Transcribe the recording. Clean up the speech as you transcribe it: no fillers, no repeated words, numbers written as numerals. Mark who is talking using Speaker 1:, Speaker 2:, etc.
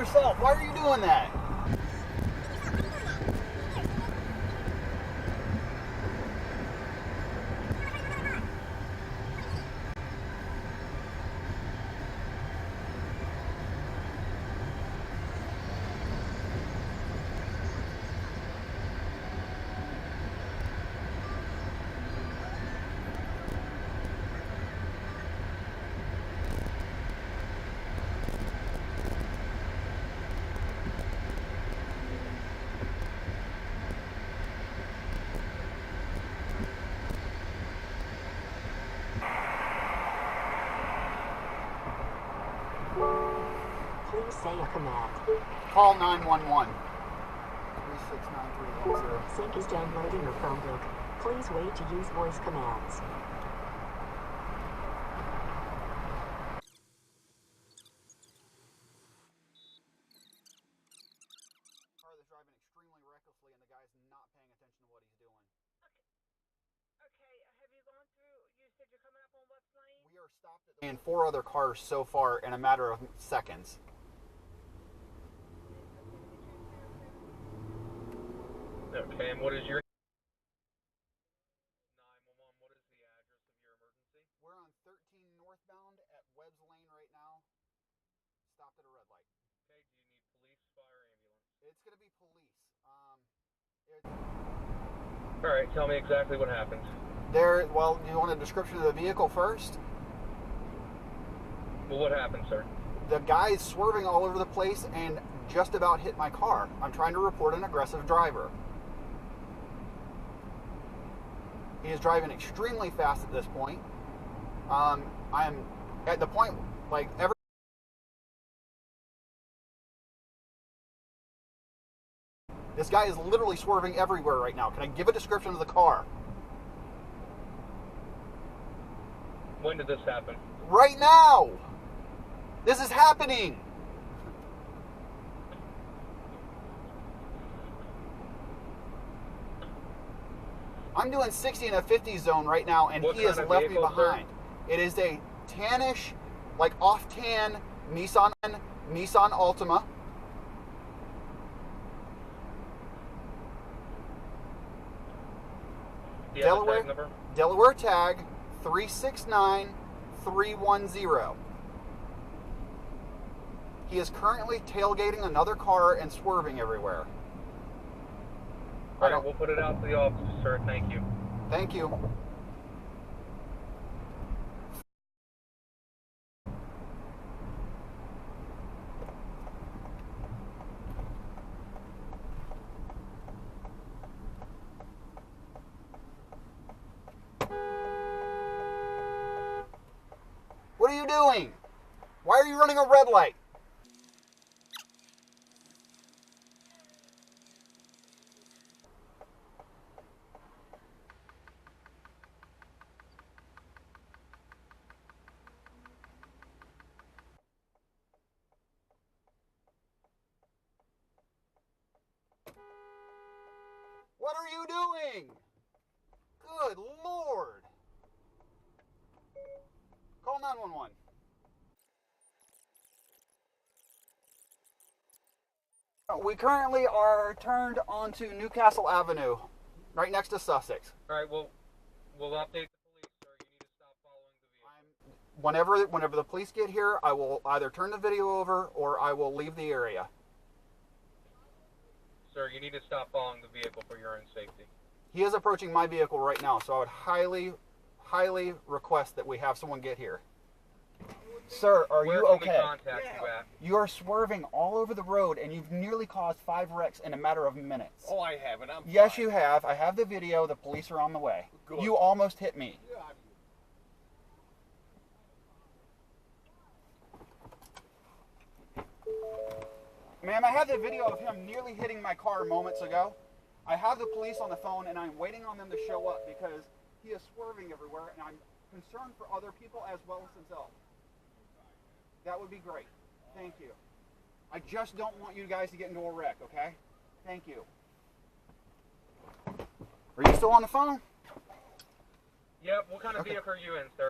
Speaker 1: yourself. Why are you doing that?
Speaker 2: Please say a command.
Speaker 1: Call 911. 369-310.
Speaker 2: Sync is downloading your phone book. Please wait to use voice commands.
Speaker 1: Car that's driving extremely recklessly and the guy's not paying attention to what he's doing.
Speaker 3: Okay, have you gone through, you said you're coming up on what lane?
Speaker 1: We are stopped at and 4 other cars so far in a matter of seconds.
Speaker 4: Okay, and what is your 911? What is the address of your emergency?
Speaker 1: We're on 13 northbound at Webb's Lane right now. Stopped at a red light.
Speaker 4: Okay, do you need police, fire, ambulance?
Speaker 1: It's going to be police.
Speaker 4: All right, tell me exactly what happened.
Speaker 1: Well, do you want a description of the vehicle first?
Speaker 4: Well, what happened, sir?
Speaker 1: The guy's swerving all over the place and just about hit my car. I'm trying to report an aggressive driver. He is driving extremely fast at this point. I'm at the point, like, this guy is literally swerving everywhere right now. Can I give a description of the car?
Speaker 4: When did this happen?
Speaker 1: Right now! This is happening! I'm doing 60 in a 50 zone right now, and he has left me behind. It is a tannish, like off-tan Nissan Altima. Delaware tag 369310. He is currently tailgating another car and swerving everywhere.
Speaker 4: All right, we'll put it out to the office, sir. Thank you.
Speaker 1: Thank you. What are you doing? Why are you running a red light? What are you doing? Good Lord. Call 911. We currently are turned onto Newcastle Avenue, right next to Sussex.
Speaker 4: All right, we'll update the police, sir. You need to stop following the vehicle.
Speaker 1: Whenever the police get here, I will either turn the video over or I will leave the area.
Speaker 4: Sir, you need to stop following the vehicle for your own safety.
Speaker 1: He is approaching my vehicle right now, so I would highly request that we have someone get here. Sir, are you okay?
Speaker 4: Where can we contact you at?
Speaker 1: You are swerving all over the road, and you've nearly caused 5 wrecks in a matter of minutes.
Speaker 5: Oh, I haven't. I'm
Speaker 1: Yes,
Speaker 5: fine.
Speaker 1: you have. I have the video. The police are on the way.
Speaker 5: Good.
Speaker 1: You almost hit me.
Speaker 5: Yeah,
Speaker 1: Ma'am, I have the video of him nearly hitting my car moments ago. I have the police on the phone, and I'm waiting on them to show up because he is swerving everywhere, and I'm concerned for other people as well as himself. That would be great. Thank you. I just don't want you guys to get into a wreck, okay? Thank you. Are you still on the phone?
Speaker 4: Yep, what kind of
Speaker 1: Okay.
Speaker 4: vehicle are you in, sir?